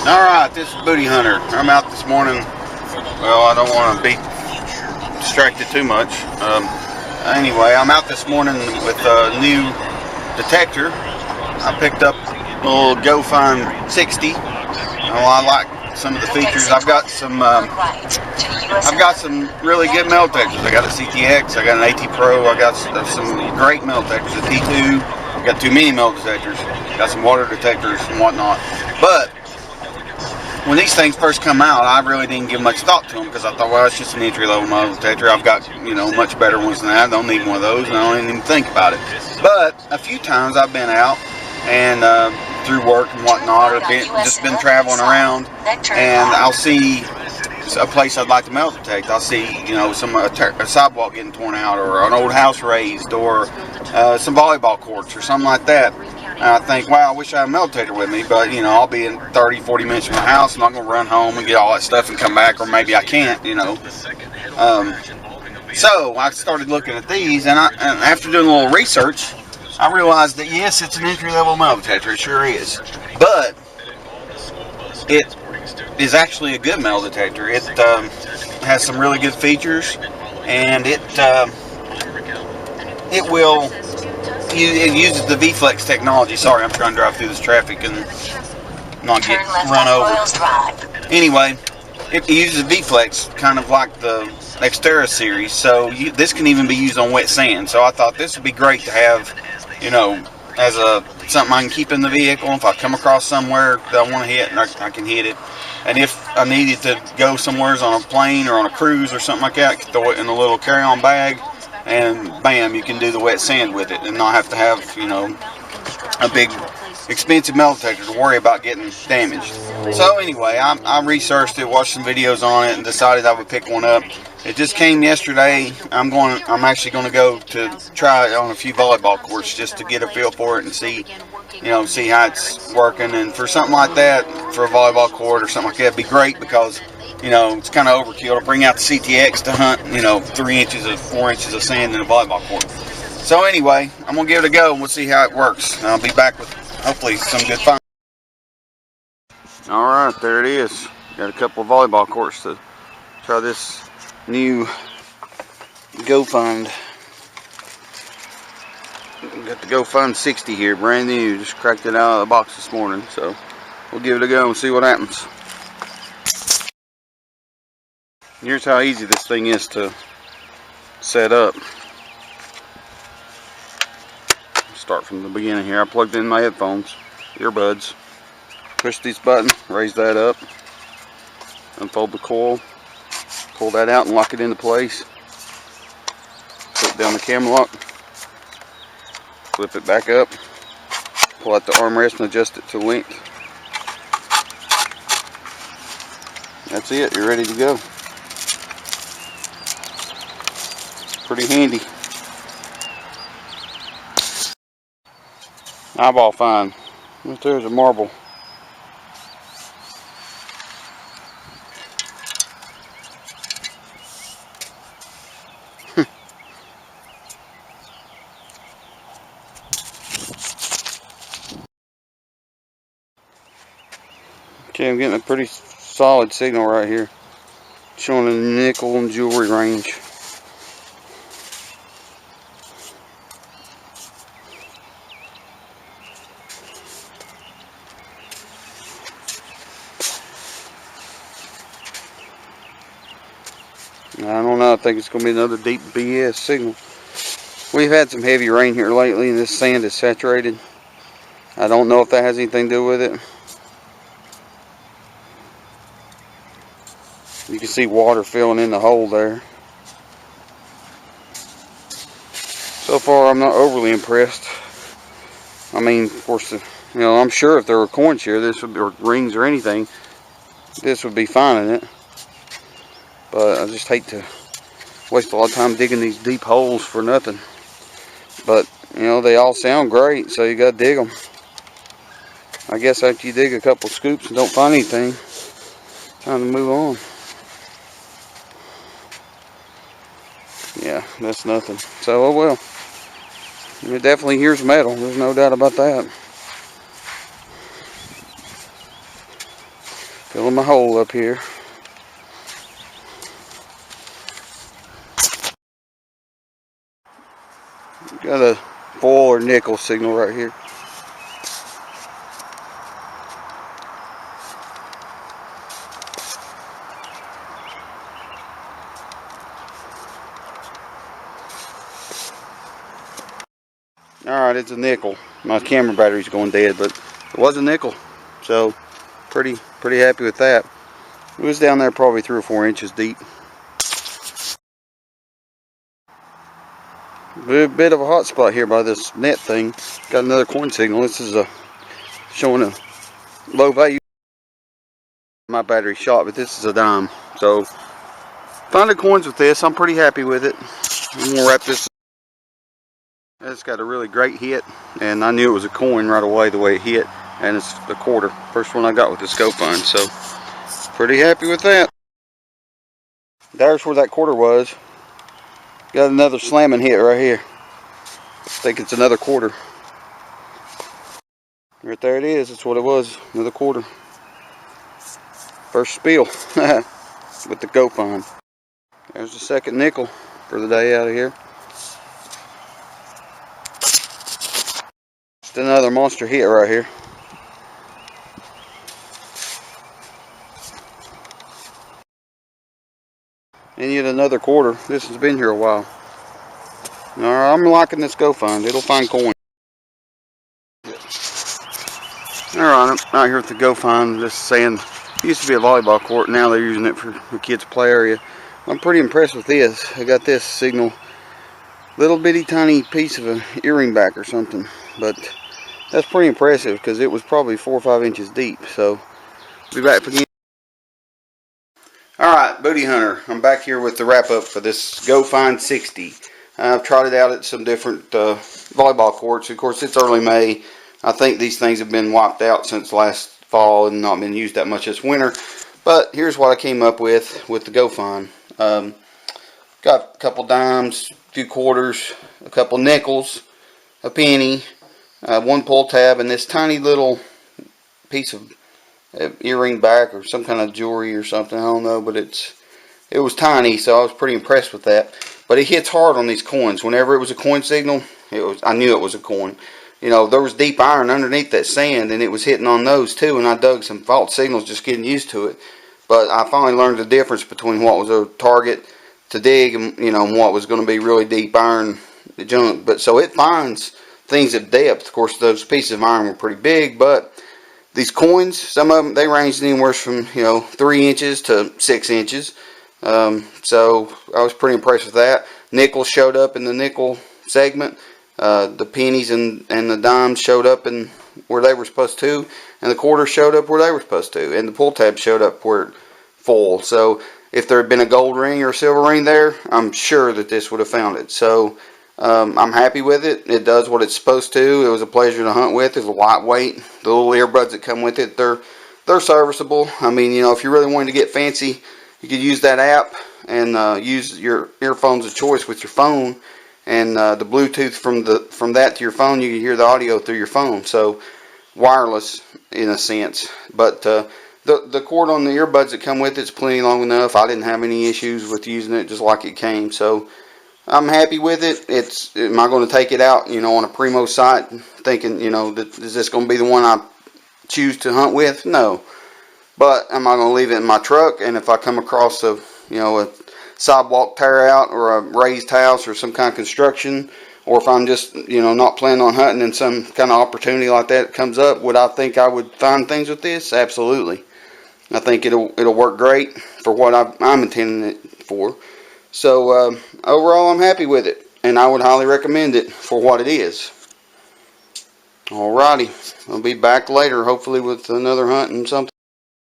Alright, this is Bootyhunter. I'm out this morning. Well, I don't want to be distracted too much. Anyway, I'm out this morning with a new detector. I picked up a little GoFind 60. I like some of the features. I've got some really good metal detectors. I got a CTX, I got an AT Pro, I got some great metal detectors, a T2. I got too many metal detectors. Got some water detectors and whatnot. But when these things first come out, I really didn't give much thought to them because I thought, well, it's just an entry-level metal detector. I've got, much better ones than that. I don't need one of those, and I don't even think about it. But a few times I've been out and through work and whatnot, or just been traveling around, and I'll see a place I'd like to metal detect. I'll see, a sidewalk getting torn out, or an old house raised, or some volleyball courts, or something like that. And I think, wow, I wish I had a metal detector with me, but, I'll be in 30, 40 minutes from my house. I'm not going to run home and get all that stuff and come back, or maybe I can't, So I started looking at these, and after doing a little research, I realized that, yes, it's an entry-level metal detector. It sure is. But it is actually a good metal detector. It has some really good features, and it uses the V-Flex technology. Sorry, I'm trying to drive through this traffic and not get run over. Anyway, it uses V-Flex, kind of like the Xterra series, so this can even be used on wet sand. So I thought this would be great to have, as something I can keep in the vehicle. If I come across somewhere that I want to hit, I can hit it. And if I needed to go somewhere on a plane or on a cruise or something like that, I can throw it in a little carry-on bag, and bam, you can do the wet sand with it and not have to have, a big expensive metal detector to worry about getting damaged. So anyway, I researched it, watched some videos on it, and decided I would pick one up. It just came yesterday. I'm actually going to go to try it on a few volleyball courts just to get a feel for it and see how it's working. And for something like that, for a volleyball court or something like that, it'd be great because it's kind of overkill to bring out the CTX to hunt 4 inches of sand in a volleyball court. So anyway, I'm gonna give it a go and we'll see how it works. And I'll be back with hopefully some good fun. All right, there it is. Got a couple of volleyball courts to try this new GoFind. Got the GoFind 60 here, brand new. Just cracked it out of the box this morning, so we'll give it a go and see what happens. Here's how easy this thing is to set up. Start from the beginning here. I plugged in my headphones, earbuds. Push this button, raise that up, unfold the coil, pull that out and lock it into place. Put down the camera lock, flip it back up, pull out the armrest and adjust it to length. That's it, you're ready to go. Pretty handy. Eyeball fine. Right there's a marble. Okay, I'm getting a pretty solid signal right here, showing a nickel and jewelry range. I don't know, I think it's going to be another deep BS signal. We've had some heavy rain here lately and this sand is saturated. I don't know if that has anything to do with it. You can see water filling in the hole there. So far I'm not overly impressed. I mean, of course, I'm sure if there were coins here, or rings or anything, this would be fine in it. But I just hate to waste a lot of time digging these deep holes for nothing. But, they all sound great, so you gotta dig them. I guess after you dig a couple scoops and don't find anything, time to move on. Yeah, that's nothing. So, oh well. It definitely hears metal, there's no doubt about that. Filling my hole up here. Got a foil or nickel signal right here. Alright, it's a nickel. My camera battery's going dead, but it was a nickel. So, pretty happy with that. It was down there probably 3 or 4 inches deep. A bit of a hot spot here by this net thing. Got another coin signal. This is showing a low value. My battery shot, but this is a dime. So, finding coins with this, I'm pretty happy with it. I'm gonna wrap this. It's got a really great hit, and I knew it was a coin right away the way it hit, and it's a quarter. First one I got with the scope find, so pretty happy with that. There's where that quarter was. Got another slamming hit right here. I think it's another quarter. Right there it is. That's what it was. Another quarter. First spill with the go find. There's the second nickel for the day out of here. Just another monster hit right here. And yet another quarter. This has been here a while. Alright, I'm liking this go find. It'll find coin. Alright, I'm out here with the go find. Just saying, it used to be a volleyball court. Now they're using it for the kids' play area. I'm pretty impressed with this. I got this signal. Little bitty tiny piece of an earring back or something. But that's pretty impressive because it was probably 4 or 5 inches deep. So, be back again. Alright, Bootyhunter. I'm back here with the wrap up for this Go Find 60. I've tried it out at some different volleyball courts. Of course, it's early May. I think these things have been wiped out since last fall and not been used that much this winter. But here's what I came up with the Go Find. Got a couple dimes, a few quarters, a couple nickels, a penny, one pull tab, and this tiny little piece of earring back or some kind of jewelry or something. I don't know, but it was tiny, so I was pretty impressed with that. But it hits hard on these coins. Whenever it was a coin signal, I knew it was a coin. You know, there was deep iron underneath that sand, and it was hitting on those too. And I dug some false signals just getting used to it. But I finally learned the difference between what was a target to dig and, you know, what was going to be really deep iron junk. But so it finds things at depth. Of course, those pieces of iron were pretty big, but these coins, some of them, they ranged anywhere from, 3 inches to 6 inches. So I was pretty impressed with that. Nickels showed up in the nickel segment. The pennies and the dimes showed up in where they were supposed to. And the quarters showed up where they were supposed to. And the pull tab showed up where it full. So if there had been a gold ring or a silver ring there, I'm sure that this would have found it. So I'm happy with it. It does what it's supposed to. It was a pleasure to hunt with. It's lightweight. The little earbuds that come with it, they're serviceable. I mean, if you really wanted to get fancy, you could use that app and use your earphones of choice with your phone, and the Bluetooth from that to your phone, you can hear the audio through your phone. So wireless in a sense. But the cord on the earbuds that come with it's plenty long enough. I didn't have any issues with using it just like it came. So I'm happy with it. Am I going to take it out, on a Primo site thinking, that is this going to be the one I choose to hunt with? No. But am I going to leave it in my truck? And if I come across a sidewalk tear out or a raised house or some kind of construction, or if I'm just, not planning on hunting and some kind of opportunity like that comes up, would I think I would find things with this? Absolutely. I think it'll work great for what I'm intending it for. So overall, I'm happy with it, and I would highly recommend it for what it is. Alrighty, I'll be back later, hopefully with another hunt and something.